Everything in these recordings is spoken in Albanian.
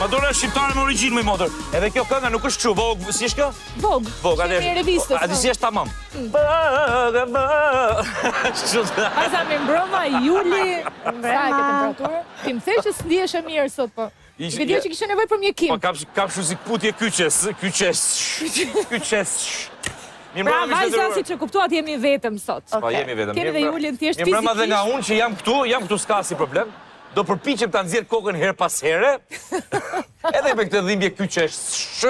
Madonna shqiptare me origjinë, më motor. Edhe kjo kënga nuk është kështu, Vog, si është kjo? Vog. Vog, Kemi revistës. A di si është tamam? Asa me mbrëma, Juli, sa e ke temperaturë? Ti më the që s'ndihesh e mirë sot, po. Ke dhjo që kishe nevojë për mjekim. Po, kam shu si putje kyqes. Pra, vajza, si që kuptuat, jemi vetëm sot. Po, jemi vetëm. Kemi dhe Julin thjesht fizikisht. Mi mbrëma dhe nga unë që jam këtu s'ka si problem. Do përpiqem ta nxjerr kokën her pas here. Edhe me këtë dhimbje kyqesh,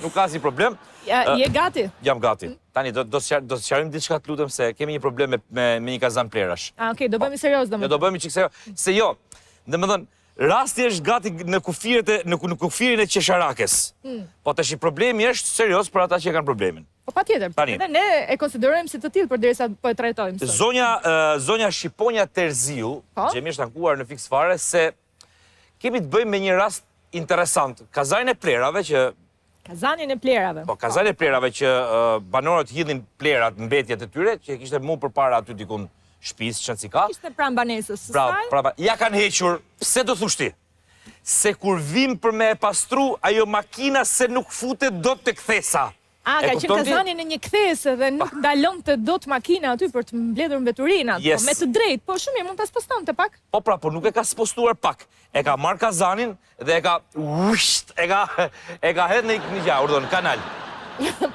nuk ka si problem. Je gati? Jam gati. Tani do të sqarojmë diçka, të lutem, se kemi një problem me një kazan plerash. Okej, do bëhemi serioz domethënë. Do bëhemi çik serioz. Se jo, domethënë rasti është gati në kufirin e qesharakes. Po tash problemi është serioz për ata që kanë problemin. Po patjetër. Edhe ne e konsiderojmë si të tillë përderisa po e trajtojmë sot. Zonja Shqiponja Terziu, që jemi shtankuar në Fix Fare, se kemi të bëjmë me një rast interesant. Kazanin e plerave që... Kazanin e plerave. Po, kazanin e plerave që banorët hidhin plerat në mbetjet e tyre, që kishte mu përpara aty dikun shtëpisë, çan si ka. Kishte pranë banesës së saj. Ja kanë hequr. Pse do thush ti? Se kur vim për me e pastru, ajo makina se nuk futet dot te kthesa. A, ka qenë kazanin në një kthes dhe nuk ndalon të dot makina aty për të mbledhur mbeturinat. Po me të drejtë, po shumë mirë, mund ta spostonte pak. Po pra, por nuk e ka spostuar pak. E ka marrë kazanin dhe e ka hedhë në një gjë, urdhon kanal.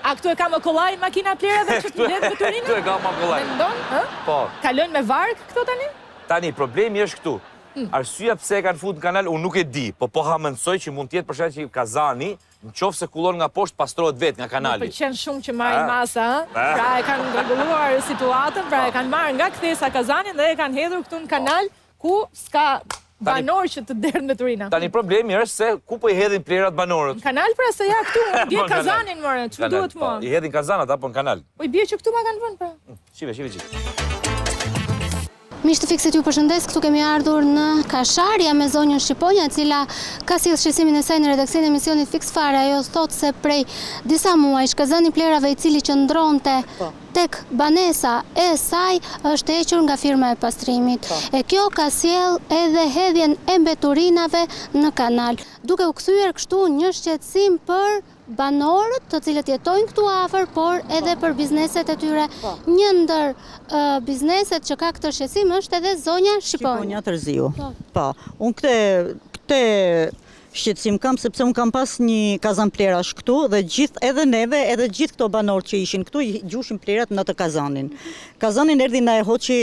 A këtu e ka më kollaj makina plerave që të mbledh mbeturinat? Këtu e ka më kollaj. Mendon? Po. Kalojnë me varg këto tani? Tani problemi është këtu. Arsyeja pse e kanë futur në kanal, unë nuk e di, po ha mendsoj që mund të jetë për shkak që kazani, nëse kullon nga poshtë pastrohet vetë nga kanali. Më pëlqen shumë që marrin masa, pra e kanë rregulluar situatën, pra e kanë marrë nga kthesa kazanin dhe e kanë hedhur këtu në kanal ku s'ka banor që të derë mbeturina. Tani problemi është se ku po i hedhin plerat banorët. Në kanal pra se ja këtu, bie kazanin more, ç'u duhet mua. I hedhin kazanat apo në kanal? Po i bie që këtu ma kanë vënë pra. Shive. Miq të Fiksit, ju përshëndes. Këtu kemi ardhur në Kasharja me zonjën Shqiponja, e cila ka sjellë shqetësimin e saj në redaksionin e emisionit Fix Fare. Ajo thotë se prej disa muajsh kazani plerave i cili qëndronte tek banesa e saj është hequr nga firma e pastrimit. E kjo ka sjell edhe hedhjen e mbeturinave në kanal, duke u kthyer kështu një shqetësim për banorët të cilët jetojnë këtu afër, por edhe për bizneset e tyre. Një ndër bizneset që ka këtë shqetësim është edhe zonja Shqiponja. Shqiponja Terziu. Po, unë këtë shqetësim kam sepse unë kam pas një kazan plerash këtu dhe edhe neve, edhe gjithë këto banorët që ishin këtu i gjushin plerat në të kazanin. Kazanin erdhi na e hoqi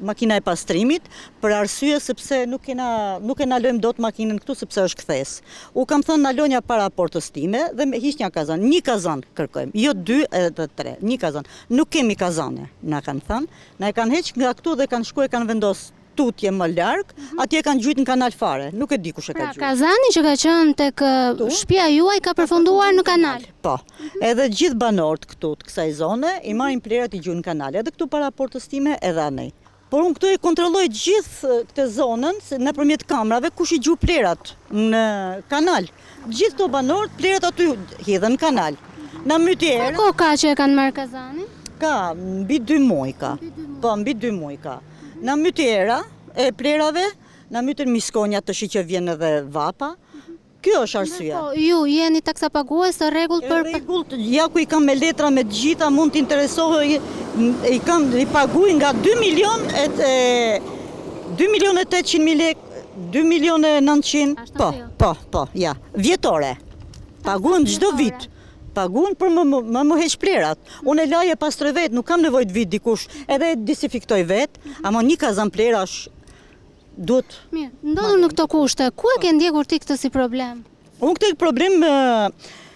makina e pastrimit, për arsye sepse nuk e na lojmë dot makinën këtu sepse është kthes. U kam thënë na lonja para portës time dhe me hiq një kazan. Një kazan kërkojmë, jo 2 edhe 3, një kazan. Nuk kemi kazane, na kanë thënë. Na e kanë heq nga këtu dhe kanë shkuar, kanë vendosur tutje më larg, atje kanë gjujt në kanal fare. Nuk e di kush e ka gjujt. Pra kazani që ka qenë tek shtëpia juaj ka përfunduar në kanal. Po. Edhe gjithë banorët këtu të kësaj zone i marrin plerat i gjujnë në kanal, edhe këtu para portës time edhe anej. Por unë këtu e kontrolloj gjithë këtë zonën nëpërmjet kamerave kush i gjuh plerat në kanal. Gjithë këto banorët plerat aty hidhen në kanal. Na myti era. Sa kohë ka që e kanë marrë kazanin? Ka mbi 2 muaj ka. Po, mbi 2 muaj ka. Na myti era e plerave, na myten miskonja të shi që vjen edhe vapa. Kjo është arsyeja. Po, ju jeni taksapagues të rregullt për rregullt, ja ku i kam me letra me të gjitha, mund të interesohej, i paguaj nga 2 milion 800.000 lekë, 2 milion 900, po, ja, vjetore. Paguajm çdo vit. Paguën për më heq plerat. Unë e laje pastroj vetë, nuk kam nevojë të vit dikush, edhe desinfiktoj vetë, ama një kazan plerash duhet. Mirë, ndodhur në këto kushte, ku e ke ndjekur ti këtë si problem? Unë këtë problem,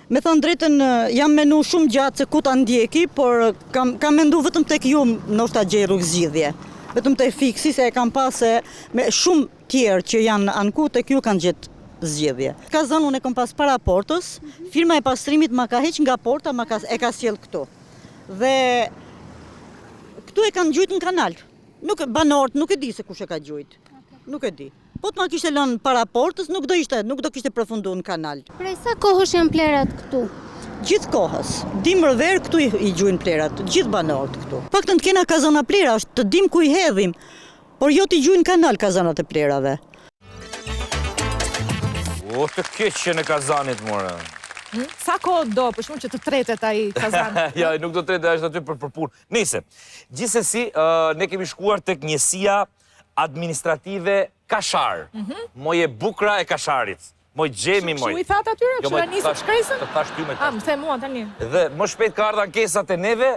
me thënë drejtën, jam menu shumë gjatë se ku ta ndjeki, por kam mendu vetëm tek ju ndoshta gjej rrugëzgjidhje. Vetëm te Fiksi se e kam pasë me shumë tjerë që janë anku tek ju kanë gjetë zgjedhje. Kazan unë e kom pas para portës, firma e pastrimit ma ka heq nga porta, e ka sjell këtu. Dhe këtu e kanë gjujt në kanal. Banorët nuk e di se kush e ka gjujt. Nuk e di. Po të ma kishte lënë para portës, nuk do kishte përfundu në kanal. Prej sa kohësh janë plerat këtu? Gjithë kohës. Dimër verë këtu i gjujnë plerat, gjithë banorët këtu. Paktën të kena kazana plera, është të dim ku i hedhim, por jo t'i gjujnë kanal kazanat e plerave. O, të keqen e kazanit, more. Sa kohë do, për shkak që të tretet ai kazani? Ja, nuk do tretet, është aty për punë. Nice. Gjithsesi, ne kemi shkuar tek njësia administrative Kashar. Moje bukra e Kasharit. Moj gjemi moj. Çu i that atyre? Jo, Çu nisë shkresën? Të thash ty me Më the mua tani. Dhe më shpejt ka ardha ankesat e neve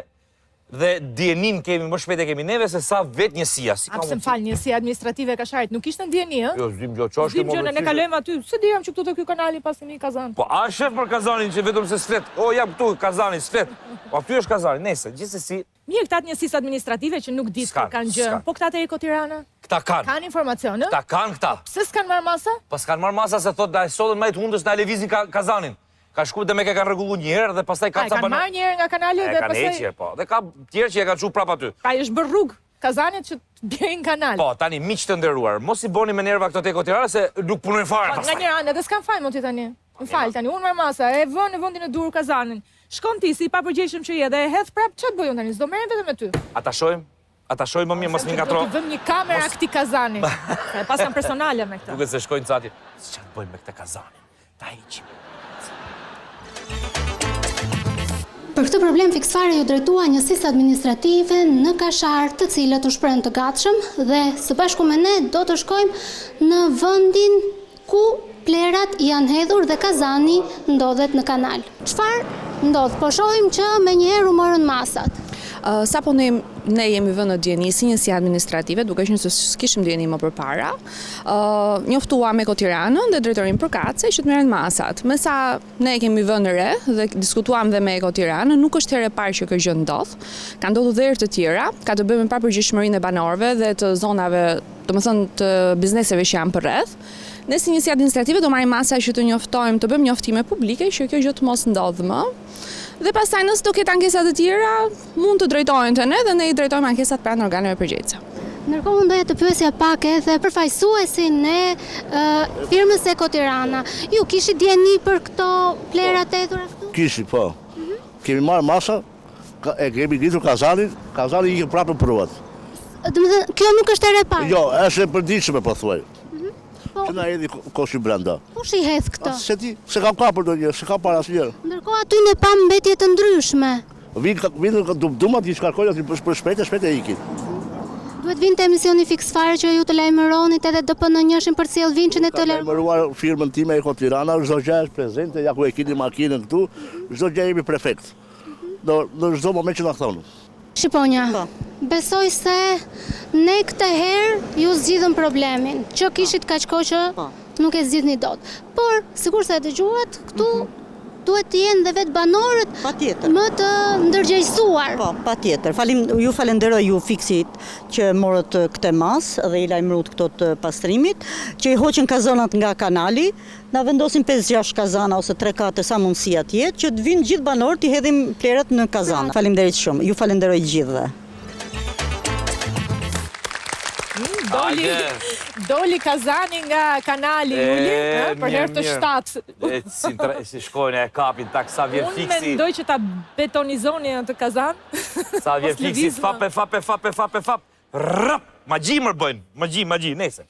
dhe dienin kemi, më shpejt e kemi neve se sa vet njësia. Si A pse më fal, njësia administrative e Kasharit nuk ishte ndjeni, ë? Jo, zdim gjo, ç'është Zdim gjë, ne kalojmë aty. Se dijam që këtu te ky kanali pas kemi kazan. Po, a shef për kazanin që vetëm se sflet? O, jam këtu kazanin, sflet. Po, aty është kazani, nese, gjithsesi. Mirë, këta të njësisë administrative që nuk ditë S'kan, kur kanë gjë. s'kan. Po këta te Eko Tirana? Këta kanë. Kanë informacion, ë? Këta kanë këta. Pse s'kan marrë masa? Po s'kan marrë masa se thot da e sodën majtë hundës na levizin kazanin. Ka shku dhe me ke kanë rregullu një herë dhe pastaj ka Ai kanë marrë një herë nga kanali dhe kanë pastaj heqje, po. Dhe ka tjerë që e kanë çu prap aty. ai është bërë rrugë kazanit që të bjerë në kanal. Po, tani miq të nderuar, mos i boni me nerva këto te Eko Tirana se nuk punojnë fare Nga pastaj. një anë edhe s'kan fajmë ti tani. Më fal tani, unë marr masa, e vën në vendin e dur kazanin. Shkon ti si i papërgjeshëm që je dhe e hedh prap, ç'të bëjun tani? S'do merren vetëm me ty. Ata shohim? Ata shohim më mirë, mos mi ngatro. Do t'i vëm një kamerë këtij kazani. E pas janë personale me këtë. Duket se shkojnë cati. Ç'a të bëjmë me këtë kazanin? Ta hiqim. Për këtë problem fiksfare ju drejtua njësisë administrative në Kashar, të cilët u shprehën të gatshëm dhe së bashku me ne do të shkojmë në vendin ku plerat janë hedhur dhe kazani ndodhet në kanal. Çfarë ndodh? Po shohim që menjëherë u morën masat. Sapo ne jemi vënë në dieni si njësi administrative, duke qenë se s'kishim dieni më përpara, njoftuam Eko Tiranën dhe drejtorin përkatëse që të merren masat. Me sa ne kemi vënë re dhe diskutuam dhe me Eko Tiranën, nuk është herë e parë që kjo gjë ndodh. Ka ndodhur dhe herë të tjera, ka të bëjë me papërgjegjësinë e banorëve dhe të zonave, domethënë të bizneseve që janë përreth. Ne si njësi administrative do marrim masa që të njoftojmë, të bëjmë njoftime publike që kjo gjë të mos ndodhë më. Dhe pastaj nëse do ketë ankesat të tjera, mund të drejtohen te ne dhe ne i drejtojmë ankesat pranë organeve përgjegjëse. Ndërkohë unë doja të pyesja pak edhe përfaqësuesin e firmës Eko Tirana. Ju kishit dieni për këto plerat e hedhura këtu? Kishi, po. Kemi marrë masa, e kemi ditur kazanin, kazani i ke prapë pruat. Domethënë, kjo nuk është herë e parë. Jo, është e përditshme po thuaj. Po, Që na hedhi koshi brenda. kush i hedh këto? Se ti, se kam kapur ndonjë, se kam para asnjëherë. Ndërkohë aty ne pam mbetje të ndryshme. Vinë dumat i shkarkojnë aty për shpejt e ikin. Duhet vinte emisioni fiksfare që ju të lajmëronit edhe DPN-1-shin për sjell vinçin e të lajmëronit. Lajmëruar firmën time Eko Tirana, çdo gjë është prezente, ja ku e keni makinën këtu, çdo gjë jemi prefekt. Në çdo moment që na thonë. Shqiponja, Po. besoj se ne këtë herë ju zgjidhëm problemin, që kishit kaq kohë që Po. nuk e zgjidhni dot. Por, sikur se e dëgjuat, këtu duhet të jenë dhe vetë banorët Patjetër. më të ndërgjegjësuar. Po, patjetër. Ju falenderoj ju fiksit që morët këtë mas dhe i lajmërut këto të pastrimit, që i hoqën kazanat nga kanali, na vendosin 5-6 kazana ose 3-4 sa mundësi atje, që të vinë gjithë banorët i hedhim plerat në kazana. Falenderit shumë. Ju falenderoj gjithëve. Doli kazani nga kanali Uli, për herë të shtatë. Si shkojnë e kapin tak sa vjen Unë fiksi. mendoj që ta betonizoni atë kazan. Sa vjen Mos fiksi, lëvizma. fap. Rap, magji më bëjnë, magji, nese.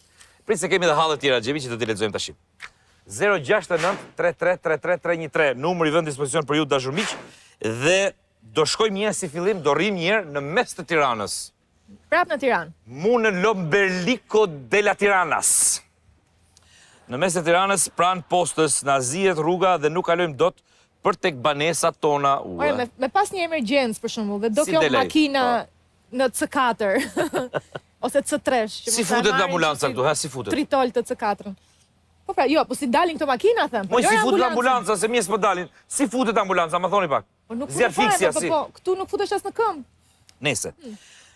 Prit se kemi dhe halë tjera Xhemi që do t'i lexojmë tash. 069-33-33-313, numri vën dispozicion për ju dashur miq, dhe do shkojmë një si fillim, do rrim një herë në mes të Tiranës. Prap në Tiranë. Mu në Lomberlico della Tiranas. Në mes të Tiranës, pranë postës, na zihet rruga dhe nuk kalojmë dot për tek banesat tona. Ore, me pas një emergjencë për shembull, dhe do Si kjo delej, makina në C4 ose C3. Si futet ambulanca këtu, ha, si futet? Tritol të C4-ën. Po pra, jo, po si dalin këto makina, them. Moj, si futet ambulanca, se mjes po dalin. Si futet ambulanca, më thoni pak. Po nuk Zjarë futet fiksja, fare, si. po këtu nuk futesh as në këmbë. Nese.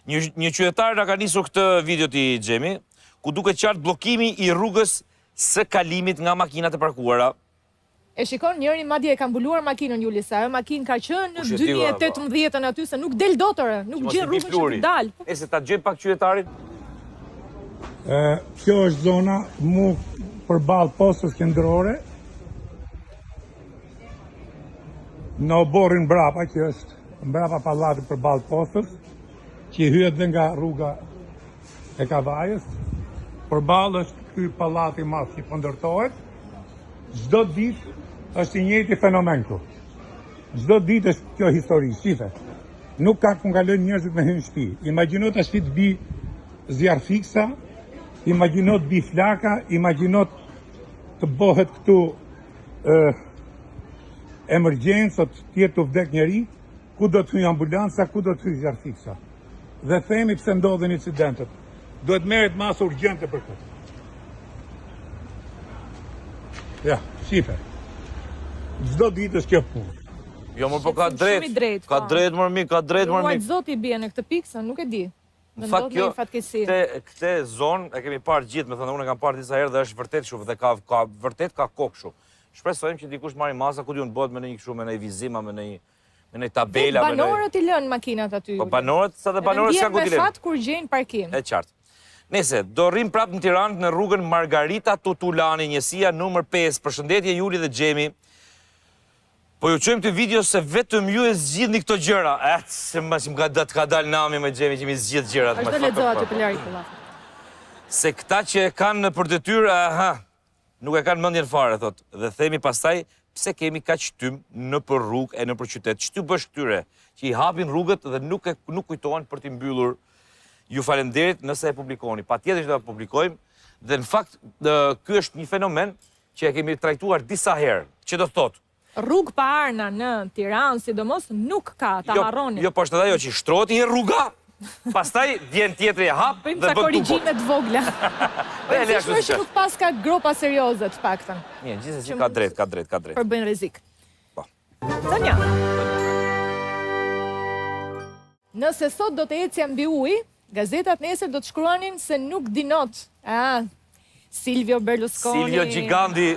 Një qytetar na ka nisur këtë video ti Xhemi, ku duket qartë bllokimi i rrugës së kalimit nga makinat e parkuara. E shikon, njëri madje e ka mbuluar makinën Julisa, ajo makinë ka qenë në 2018 aty se nuk del dotore, nuk gjen rrugën që të dal. E se ta gjej pak qytetarin. Kjo është zona mu përballë postës qendrore. Në oborrin mbrapa, që është mbrapa pallatit përballë postës, që hyhet dhe nga rruga e Kavajës. Përballë është ky pallati i madh që po ndërtohet. Çdo ditë është i njëjti fenomen këtu. Çdo ditë është kjo histori, shife. Nuk ka ku kalojnë njerëzit me hyrë në shtëpi. Imagjino tash të bi zjarr fiksa, imagjino të bi flaka, imagjino të bëhet këtu emergjencë, të tjetë të vdek njeri, ku do të hyjë ambulanca, ku do të hyjë zjarr fiksa. Dhe themi pse ndodhen incidentet. Duhet merret masë urgjente për këtë. Ja, shife. Çdo ditë është kjo punë. Jo, më po ka drejt. Ka drejt mërmi, ka drejt mërmi. Muajt zoti bie në këtë pikë, sa nuk e di. Në fakt kjo, këte zonë e kemi parë gjithë, me thënë unë e kam parë disa herë dhe është vërtet shumë, dhe ka vërtet ka kokë shumë. Shpresojmë që dikush marri masa, ku di unë bëhet me në një këshu, me në i vizima, me në i tabela. Banorët i lënë makinat aty. Po banorët, sa dhe banorët s'ka ku t'i lënë. Edhe me fat kur gjejnë parkim. E qartë. Nese, do rrim prapë në Tiranë në rrugën Margarita Tutulani, njësia numër 5. Përshëndetje Juli dhe Gjemi. Po ju qojmë të video se vetëm ju e zgjidhni këto gjëra. Se më ka dalë nami me Gjemi që mi zgjidh gjërat. Ashtë do lexohet të pëllari këlla. Se këta që e kanë në për detyrë, nuk e kanë mendjen fare, thot. Dhe themi pastaj, pse kemi ka qëtym në për rrugë e në për qytet. Qëty bësh këtyre që i hapin rrugët dhe nuk kujtohen për t'i mbyllur. Ju falenderit nëse e publikoni. Pa tjetër që da publikojmë. Dhe në fakt, ky është një fenomen që e kemi trajtuar disa herë. Që do të thotë? Rrugë pa arna në Tiranë, sidomos, nuk ka, ta harroni. Jo, po është edhe jo që i shtrohet një rruga, pastaj vjen tjetëri e hap dhe bëjmë sa korrigjimet vogla. Shme që nuk pas ka gropa serioze të paktën. Një, gjithsesi ka drejt. Për bëjnë rrezik. Po. Tanja. Nëse sot do të ecja mbi ujë, gazetat nesër do të shkruanin se nuk dinot. Silvio Berlusconi. Silvio Giganti.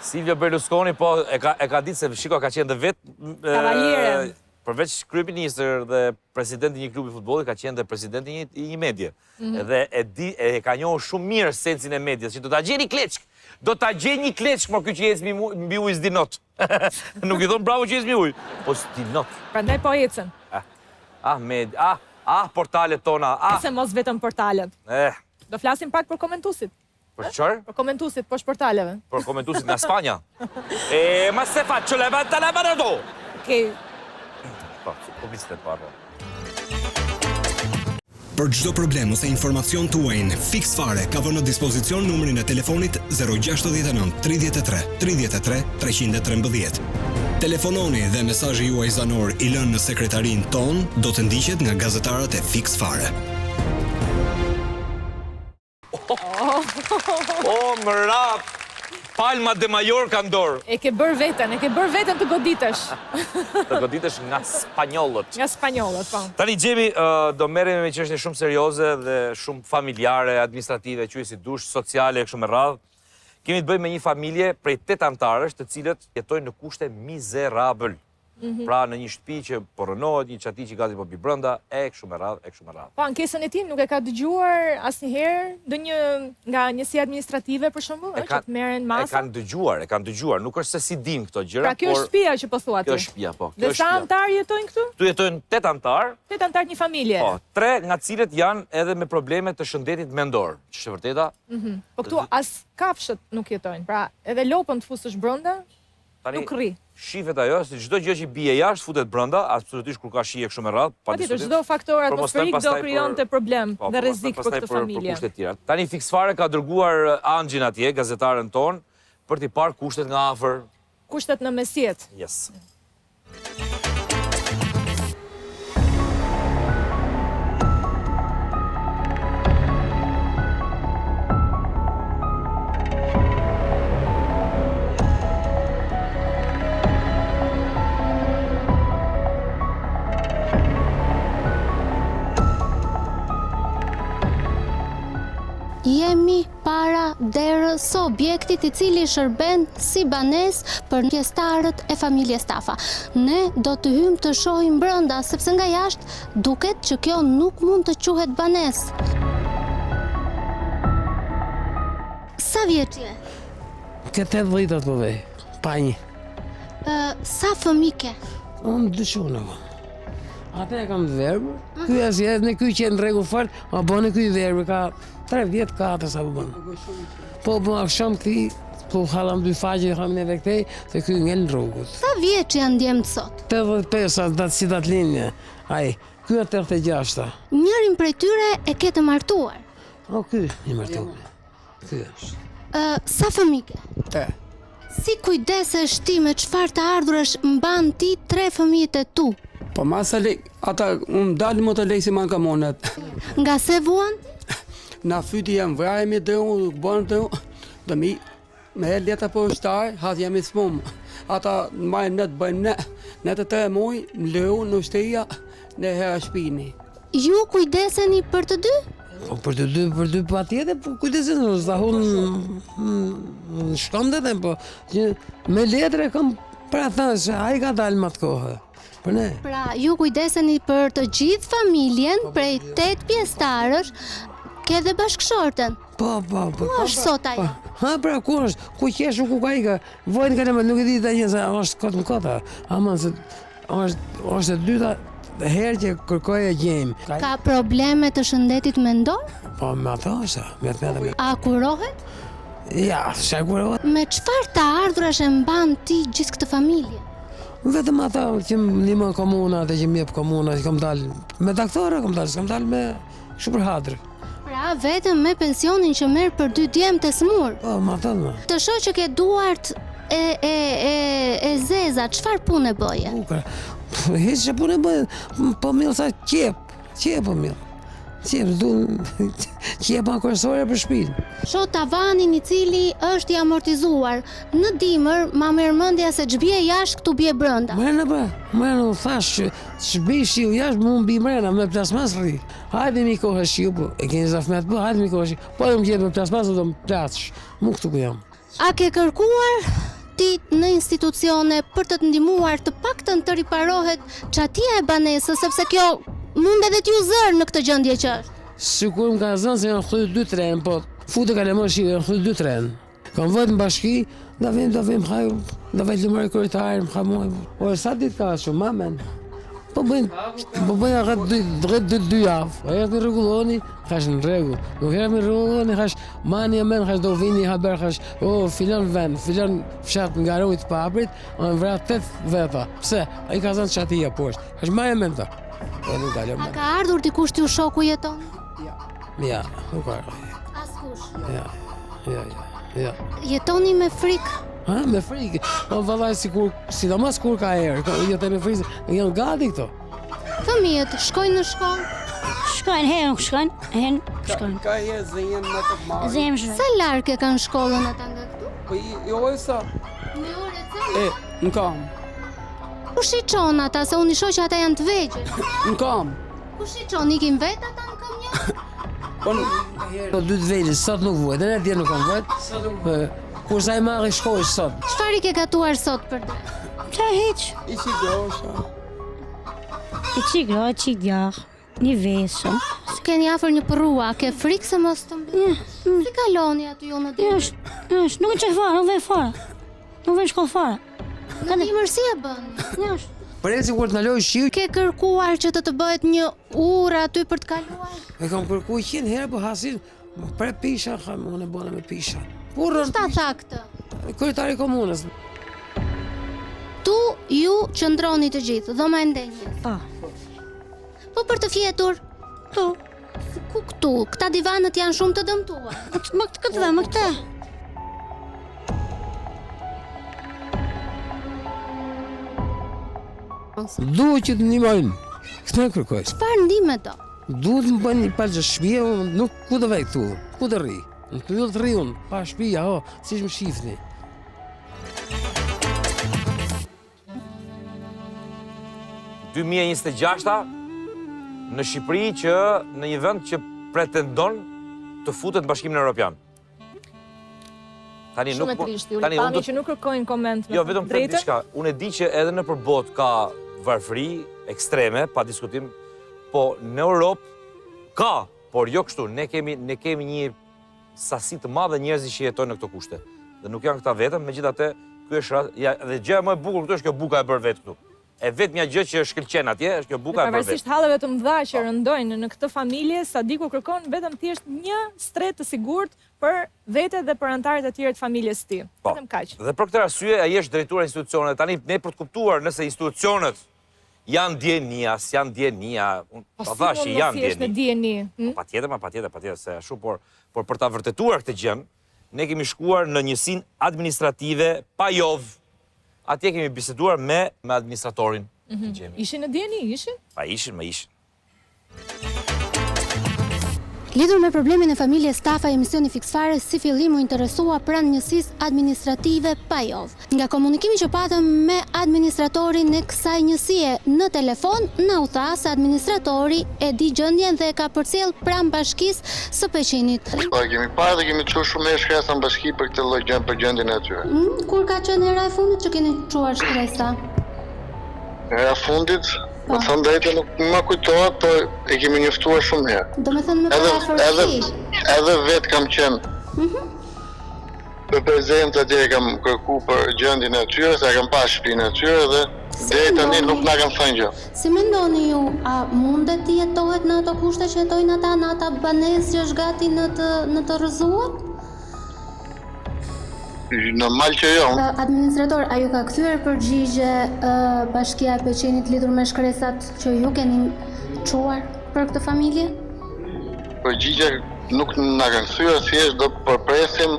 Silvio Berlusconi, po, e ka ditë se shiko ka qenë dhe vetë... Kavaliere. Përveç kryeministër dhe presidenti një klubi futbolli, ka qenë dhe presidenti një medje. Dhe e ka njohur shumë mirë sensin e medjes, që do t'a gjeni kleçk. Do t'a gjeni një kleçk, por kjo që ecë mbi ujë s'dinot. Nuk i thonë bravo që ecë mbi ujë, po s'dinot. Prandaj po ecën. Portalet tona. Se mos vetëm portalet. Do flasim pak për komentusit. Për qërë? Për komentusit, poshtë portaleve. Për komentusit nga Spanja. Ma se faccio levanta la mano do! Okej. Publicitet parro. Për çdo problem ose informacion tuajnë, Fix Fare ka vënë në dispozicion numrin e telefonit 069 33 33 313. Telefononi dhe mesazhi juaj zanor i lënë në sekretarin ton do të ndiqet nga gazetarët e Fix Fare. Më rap! Palma de Mallorca ndorë. E ke bërë veten të goditësh. Të goditësh nga spanjollët. Nga spanjollët, po. Tani, Gjemi, do merremi me çështje shumë serioze dhe shumë familjare, administrative, quajsi dush, sociale, kështu me radhë. Kemi të bëjmë me një familje prej 8 antarësh, të cilët jetojnë në kushte mizerabël. Pra në një shtëpi që po rënohet, një çati që gati po bi brenda, e kështu me radhë. Po ankesën e tij nuk e ka dëgjuar asnjëherë ndonjë nga njësia administrative për shembull, që të merren masa. E kanë dëgjuar, nuk është se si dim këto gjëra, por pra kjo është shtëpia që po thuat ti. Kjo është shtëpia, po. Dhe sa antar jetojnë këtu? Këtu jetojnë 8 antar. 8 antar një familje. Po, 3 nga cilët janë edhe me probleme të shëndetit mendor. Që është vërteta? Po këtu as kafshët nuk jetojnë. Pra, edhe lopën të fusësh brenda, nuk rri. Shifet ajo, se çdo gjë që bie jashtë futet brenda, absolutisht kur ka shije kështu me radhë, patjetër çdo faktor atmosferik do krijonte problem dhe rrezik për këtë familje. Tani Fix Fare ka dërguar Anxhin atje, gazetaren ton, për t'i parë kushtet nga afër. Kushtet në mesjet. Yes. jemi para derës së objektit i cili shërben si banes për pjesëtarët e familjes Tafa. Ne do të hymë të shohim brenda, sepse nga jashtë duket që kjo nuk mund të quhet banes. Sa vjeç je? Këtë 80 po vej, pa një. Sa fëmijë ke? Unë dyshune. Ate e kam të verbër, kuj asjet në kuj që në rregull fort, a bënë kuj verbër, ka 3 vjetë 4 sa po bënë. Po më aksham këti, po halam 2 faqe e kam në vektej, se kuj ngell në rrugët. Sa vjeç janë djemtë sot? 85 si datë linje, aj, kuj e 86. Njërin prej tyre e ke të martuar. O, kuj një martuar. Kuj është. Sa fëmijë ke? 3. Si kujdesesh ti me çfarë të ardhurësh mban ti 3 fëmijët e tu? Po masa ata unë dalë më të lejsi man kamonet. Nga se vuan? Na fyti jam vrajemi dhe unë, bënë dhe unë, dhe me e leta po shtarë, hatë jam i smumë. Ata në majnë në të bëjnë në të 3 muaj, në lëu, në shteja, në hera shpini. Ju kujdeseni për të dy? Po për dy pa tjetër, po kujdesin, zahun në shkom dhe po me letre kam pra thënë se a i ka dalë më të kohë. Për ne. Pra, ju kujdeseni për të gjithë familjen, prej 8 pjesëtarësh, ke dhe bashkëshorten. Po. Ku është sot ajo? Ha, pra, ku është? Ku qeshu, ku ka i ka? Vojnë ka nuk e di të një se është kotë në kota. Ama se është e dyta herë që kërkoj e gjemë. Ka probleme të shëndetit mendor? Po, me ato është, A kurohet? Ja, shë kurohet. Me çfarë të ardhurash e mban ti gjithë këtë familje? Vetëm ata që më një komuna, atë që më jep komuna, që kam dalë me daktore, s'kam dalë me kështu për hadrë. Pra, vetëm me pensionin që merr për 2 djemë të smur. Po, ma thënë. Të shoh që ke duart e zeza, çfarë punë bëje? Hiç që punë bëje, po millë sa qep po millë. Qep kërësore për shpinë. Shoh tavanin i cili është i amortizuar. Në dimër, ma merr mendja se ç'bie jashtë këtu bie brenda. Mërë thash që ç'bie shiu jashtë, më unë bi mrena me plasmas rri. Hajde mi kohë shiu, po e keni zafmet, po hajde mi kohë shiu. Po e më gjetë me plasmas, do më plasësh. Mu këtu ku jam. A ke kërkuar ti në institucione për të ndihmuar të paktën të riparohet çatia e banesës, sepse kjo mund edhe t'ju zërë në këtë gjendje që është? Sikur më ka zënë se janë thyrë 2 tren, po fute ka lemon shiu, janë thyrë 2 tren. Kam vëtë në bashki, da vim, hajë, da vejtë lëmërë kërëtarë, më muaj. O, sa ditë ka shumë, mamen? Po bëjnë rrët 2 javë. O, jetë në regulloni, kash në regull. Nuk jetë në regulloni, kash mani e men, kash do vini haber, kash, o, filan vend, filan fshat nga rujt paprit, o, në vrat 8 veta. Pse? A i ka zënë qatia poshtë. Kash mani e men ta. A ka ardhur dikush t'ju shoh ku jeton? Ja, nuk ardhur. Askush? Ja. Jetoni me frikë? Ha, me frikë. O, vallaj, sidomos kur ka erë, jetë me frikë, janë gati këto. Fëmijët shkojnë në shkollë? Shkojnë, herë nuk shkojnë. Ka herë zënjen me të marë. Zemë shkojnë. Sa larg e kanë shkollën ata nga këtu? Po jo e sa. Me ore të Në kam. Ku shiqon ata, se unë i shoh që ata janë të vegjël? Në kam. Ku shiqon, ikin vetë ata në këmbë? Po 2 të vegjël, sot nuk vuajt, edhe dje nuk kam vuajt. Kur sa i marrë i shkoj sot. Çfarë i ke gatuar sot për dre? Qa hiq? I qik grosha. I qik djarë, një vesë. Keni afër një përrua, ke frikë se mos të mbledh? Si kaloni aty ju në dimër? Nuk e qek fara, nuk vej fara. Nuk vej shkoll fara. Në dimër si e bëni? Për e si kur të naloj shiu. Ke kërkuar që të bëhet një urë aty për të kaluar? E kam kërkuar 100 herë, po hasin, pre pisha, unë e bona me pisha. Shta tha këtë? Kryetari komunës. Tu ju qëndroni të gjithë, dhoma e ndenjës. Po për të fjetur? Tu. Ku këtu? Këta divanët janë shumë të dëmtuar. Më këtë dhe, më këte. Duhet që të ndihmojnë. Këtë e kërkoj. Çfarë ndihme do? Duhet më bëni një palë shtëpie, nuk ku të vej këtu, ku të rri. Në këtu të rri unë, pa shtëpia, si më shifni. Në 2026 në Shqipëri që në një vend që pretendon të futet në Bashkimin Evropian. Shumë e trisht, Pami që nuk kërkojnë koment me jo, vetëm të diçka. Unë e di që edhe në përbot ka varfëri ekstreme, pa diskutim, po në Europë ka, por jo kështu. Ne kemi një sasi të madhe njerëzish që jetojnë në këto kushte. Dhe nuk janë këta vetëm, megjithatë, ky është rast, dhe gjëja më e bukur këtu është kjo buka e bërë vetë këtu. E vetmja gjë që shkëlqen atje është kjo buka e bërë vetë. Pavarësisht halleve të mëdha që rëndojnë në këtë familje, Sadiku kërkon vetëm thjesht një stret të sigurt për vete dhe për anëtarët e tjerë të familjes së tij. Vetëm kaq. Dhe për këtë arsye ai është drejtuar e institucioneve. Tani ne për të kuptuar nëse institucionet janë djenia, s'janë djenia, pa thash që janë djenia. Patjetër se ashtu, por për ta vërtetuar këtë gjë, ne kemi shkuar në njësinë administrative Pajov. Atje kemi biseduar me administratorin. Ishin në djeni, ishin? Pa ishin. Lidhur me problemin e familjes Stafa, emisioni Fiks Fare si fillim u interesua pranë njësisë administrative Pajov. Nga komunikimi që patëm me administratorin e kësaj njësie në telefon, na u tha se administratori e di gjendjen dhe e ka përcjell pranë bashkisë së Peqinit. Po, kemi parë dhe kemi çuar shumë herë shkresa në bashki për këtë lloj gjë, për gjendjen e atyre. Kur ka qenë hera e fundit që keni çuar shkresa? Hera e fundit, më thënë drejtë nuk më kujtohet, po e kemi njoftuar shumë herë. Do me thënë me parashërshi? Edhe vetë kam qenë për prezent atje e kam kërku për gjendjen e atyre, se e kam pas shtëpinë e atyre dhe deri tani nuk na kanë thënë gjë. Si mendoni ju, a mundet të jetohet në ato kushte që jetojnë ata, në ata banesë që është gati në të rrëzuar? Normal që jo. Administrator, a ju ka kthyer përgjigje Bashkia e Peqinit lidhur me shkresat që ju keni çuar për këtë familje? Përgjigje nuk na kanë kthyer, thjesht do përpresim.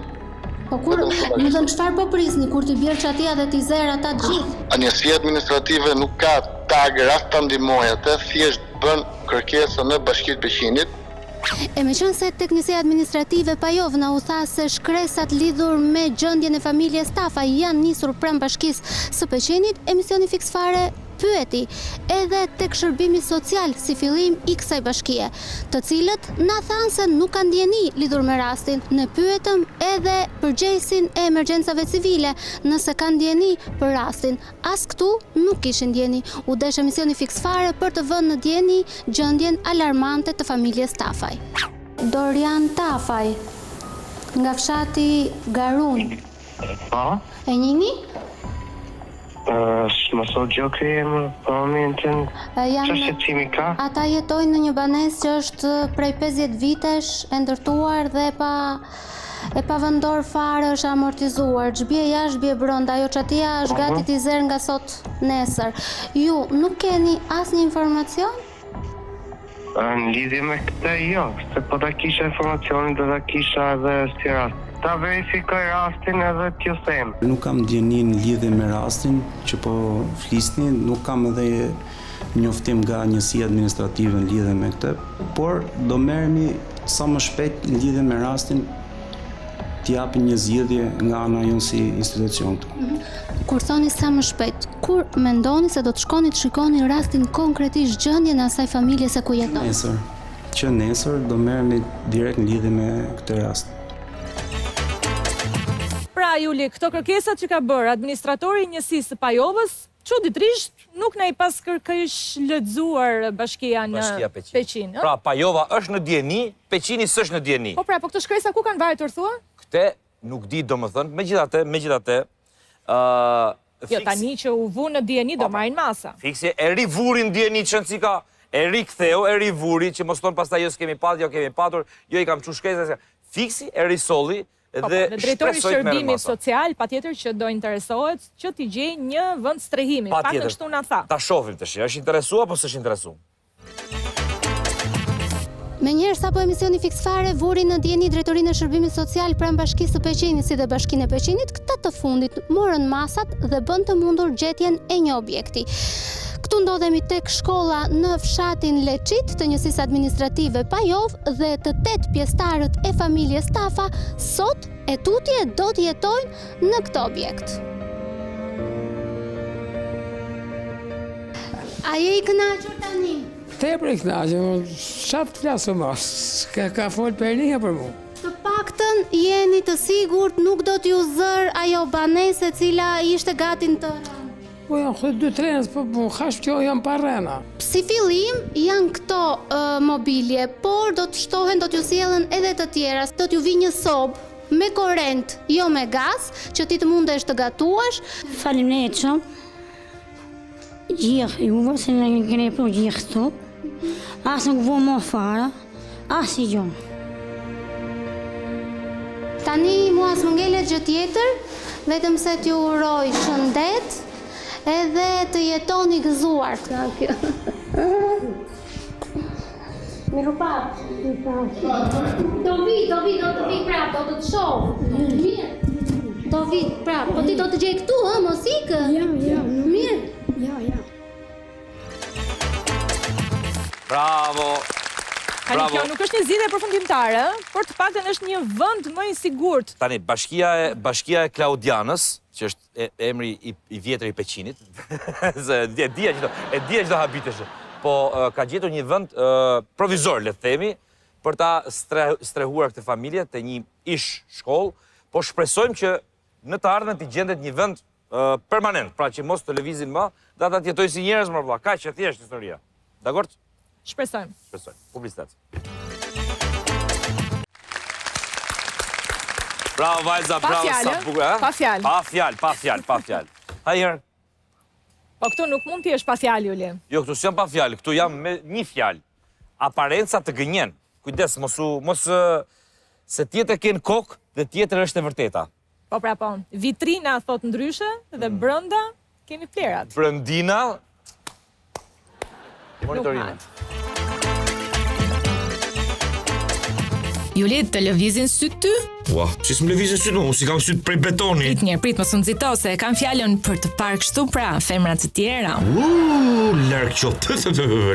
Po kur, më thënë çfarë po prisni kur t'i bjerë çatia dhe t'i zer ata të gjithë? Anësia administrative nuk ka tag rast ta ndihmojë atë, thjesht bën kërkesën në Bashkinë e Peqinit. E me qënë se teknisia administrative Pajov na u tha se shkresat lidhur me gjendjen e familjes Stafa janë nisur pranë bashkisë së Peqinit, emisioni Fiks Fare pyeti edhe tek shërbimi social si fillim i kësaj bashkie, të cilët na thanë se nuk kanë ndjeni lidhur me rastin. Ne pyetëm edhe përgjegjësin e emergjencave civile nëse kanë ndjeni për rastin. As këtu nuk kishin ndjeni. U desh emisioni Fiks Fare për të vënë në ndjeni gjendjen alarmante të familjes Tafaj. Dorian Tafaj, nga fshati Garun. E njini? Më sot gjoki më për momentin, që shqecimi ka? Ata jetojnë në një banesë që është prej 50 vitesh, e ndërtuar dhe e pa vendor fare, është amortizuar, ç'bie jashtë bie brenda, ajo çatia është gati t'i zer nga sot nesër. Ju nuk keni asnjë informacion? Në lidhje me këtë jo, se po ta kisha informacionin do ta kisha edhe si rast. Ta verifikoj rastin edhe t'ju them. Nuk kam ndjeni në lidhje me rastin që po flisni, nuk kam edhe njoftim nga njësia administrative në lidhje me këtë, por do merremi sa më shpejt në lidhje me rastin t'japim një zgjidhje nga ana jonë si institucion. Kur thoni sa më shpejt, kur mendoni se do të shkoni të shikoni rastin konkretisht gjendjen e asaj familje se ku jeton? Nesër. Që nesër do merremi direkt në lidhje me këtë rast. Pra, Juli, këto kërkesat që ka bërë administratori i njësisë së Pajovës, çuditërisht nuk na i pas kërkësh lexuar Bashkia në Peqin. Pra, Pajova është në djeni, Peqini s'është në djeni. Po pra, po këto shkresa ku kanë vajtur thua? Këtë nuk di domethënë, megjithatë, jo tani që u vu në djeni do marrin masa. Fiksi e rivurin djeni çancika, e riktheu, e rivuri që mos thon pastaj jo s'kemi patur, jo kemi patur, jo i kam çu shkresa. Fiksi e risolli. Dhe drejtori i shërbimit social patjetër që do interesohet që t'i gjej një vend strehimi. Pak në kështu na tha. Ta shohim tash, është interesuar apo s'është interesuar? Menjëherë sapo emisioni Fiks Fare vuri në djeni drejtorinë e shërbimit social pranë Bashkisë së Peqinit si dhe Bashkinë e Peqinit, këta të fundit morën masat dhe bën të mundur gjetjen e një objekti. Këtu ndodhemi tek shkolla në fshatin Leçit të njësisë administrative Pajov dhe të 8 pjesëtarët e familjes Tafa sot e tutje do të jetojnë në këtë objekt. A je i kënaqur tani? Tepër e kënaqem, çfarë të flasë më? Ka fol Pernia për mua. Të paktën jeni të sigurt nuk do t'ju zër ajo banese cila ishte gati në tërë. Po janë këtë 2 trenës, po hash që janë pa rena. Si fillim janë këto mobilje, por do të shtohen, do t'ju sjellen edhe të tjera. Do t'ju vi një sobë me korrent, jo me gaz, që ti të mundesh të gatuash. Faleminderit shumë. Gjithë juve se ne keni pro gjithë këtu. As nuk vë më fare, as i gjonë. Tani mua s'më ngelet gjë tjetër, vetëm se t'ju uroj shëndet edhe të jetoni gëzuar. Miru pap. Do të vi prap, do të shoh. Mirë. Do vi prap, po ti do të gjej këtu, mos ikë. Ja. Mirë. Ja. Bravo. Kjo nuk është një zgjidhje përfundimtare, por të paktën është një vend më i sigurt. Tani, bashkia e Klaudianës, që është emri i vjetër i Peqinit, e dia që do habitesh, po ka gjetur një vend provizor, le të themi, për ta strehuar këtë familje të një ish shkollë, po shpresojmë që në të ardhmen të gjendet një vend permanent, pra që mos të lëvizin më, dhe ata të jetojnë si njerëz më vëlla, kaq që thjesht historia. Dakor? Shpresojmë. Publicitet. Bravo vajza, bravo sa bukur, ha? Pa fjalë. Pa fjalë. Hajër. Po këtu nuk mund t'i jesh pa fjalë, Juli. Jo, këtu s'jam pa fjalë, këtu jam me një fjalë. Aparenca të gënjen. Kujdes, mos se tjetër ken kokë dhe tjetër është e vërteta. Po pra po. Vitrina thot ndryshe dhe brenda kemi plerat. Brendina monitorime. Juli, të lëvizin sytë ty? Ua, si s'më lëvizin sytë mu, si kam sytë prej betoni. Prit, mos më nxito se kam fjalën për të parë kështu pra, femra të tjera. Larg qoftë.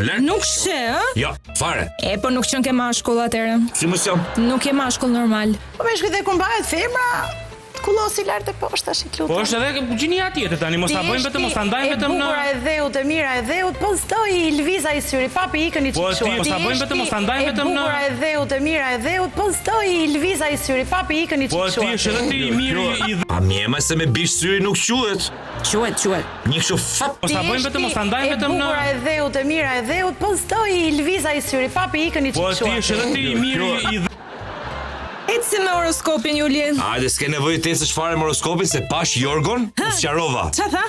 Larg. Nuk she, ë? Jo, fare. Po nuk qen ke mashkull atëre. Si mos jam? Nuk je mashkull normal. Po me shkujt e kur mbahet femra, kullosi lart e poshtë tash i lutem. Po është edhe gjinia tjetër tani, mos ta bëjmë vetëm, mos ta ndajmë vetëm në. E bukura e dheut, e mira e dheut, po s'doj i lviza i syri, papi ikën i çiçuar. Po ti mos ta bëjmë vetëm, mos ta ndajmë vetëm në. E bukura e dheut, e mira e dheut, po s'doj i lviza i syri, papi ikën i çiçuar. Po ti është edhe ti i mirë i. A mjema se me bish syri nuk quhet. Quhet. Një kështu fap. Mos ta bëjmë vetëm, mos ta ndajmë vetëm në. E bukura e dheut, e mira e dheut, po s'doj i lviza i syri, papi ikën i çiçuar. Po ti është edhe ti i mirë i. Eci me horoskopin, Juli. Hajde, s'ke nevojë të ecësh fare me horoskopin se pash Jorgon, sqarova. Qa tha?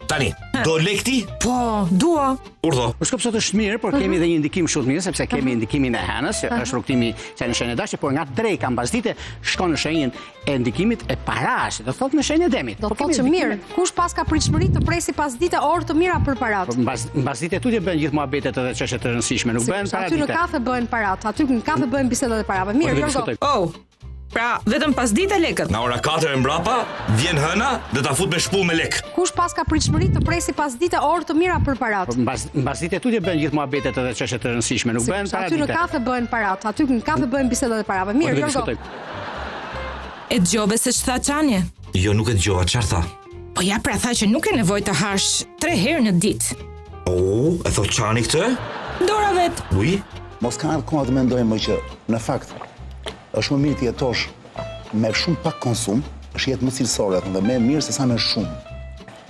Tani, do lekti? Po, dua. Urdhë. Horoskop sot është mirë, por kemi edhe një ndikim shumë të mirë, sepse kemi ndikimin e hënës, që është rrugtimi që në shenjën e dashit, por nga drejka mbasdite shkon në shenjën e ndikimit e parasit, do thotë në shenjën e demit. Do thotë që mirë, kush pas ka pritshmëri të presi pas dite orë të mira për parat. Mbasdite tutje bën gjithë muhabetet edhe çështje të rëndësishme, nuk bën paradite. Aty në kafe bëhen parat, aty në kafe bëhen bisedat e parave. Mirë, Jorgo. Pra, vetëm pas dite lekët. Nga ora 4 e mbrapa, vjen hëna dhe ta fut me shpull me lek. Kush pas ka pritshmëri të presi pas dite orë të mira për parat. Mbasdite tutje bën gjithë muhabetet edhe çështje të rëndësishme, nuk bën paradite. Aty në kafe bëhen parat, aty në kafe bëhen bisedat e parave. Mirë, Jorgo. E dëgjove se ç'tha Çani? Jo, nuk e dëgjova, çfarë tha? Po ja pra tha që nuk e nevojë të hash 3 herë në ditë. E thot Çani këtë? Dora vet. Ui? Mos ka kohë të mendojmë që në fakt është më mirë të jetosh me shumë pak konsum, është jetë më cilësore dhe më mirë se sa me shumë.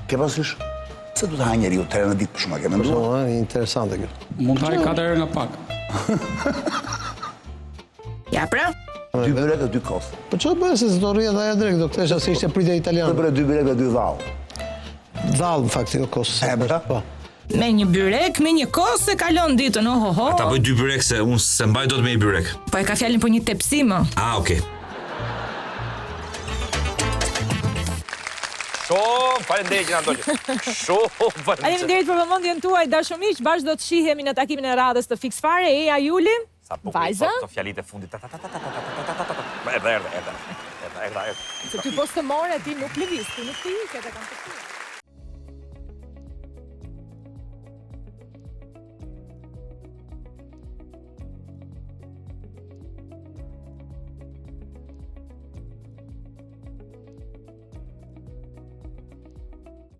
Ke parasysh? Se du të hajë njeriu 3 herë në ditë për shkak, e menduar? Interesante kjo. Mund të haj 4 herë nga pak. Ja pra? 2 byrek dhe 2 kos. Po çfarë bëhet se s'do rrihet ajo drejt, do thesha se ishte pritje italiane. Do bëre 2 byrek dhe 2 dhall. Dhall në fakt jo kos. Po. Me një byrek, me një kos se kalon ditën, ohoho. Ta bëj 2 byrek se unë se mbaj dot me 1 byrek. Po e ka fjalën për një tepsi më. Okej. Shumë faleminderit që na ndolë. Shumë faleminderit. Faleminderit për vëmendjen tuaj dashur miq, bashkë do të shihemi në takimin e radhës të Fix Fare. Eja Juli. Vajza. Sa fjalit e fundit. Erdha. Se ty po së more, ti nuk lëviz, ti nuk të i, që të kam të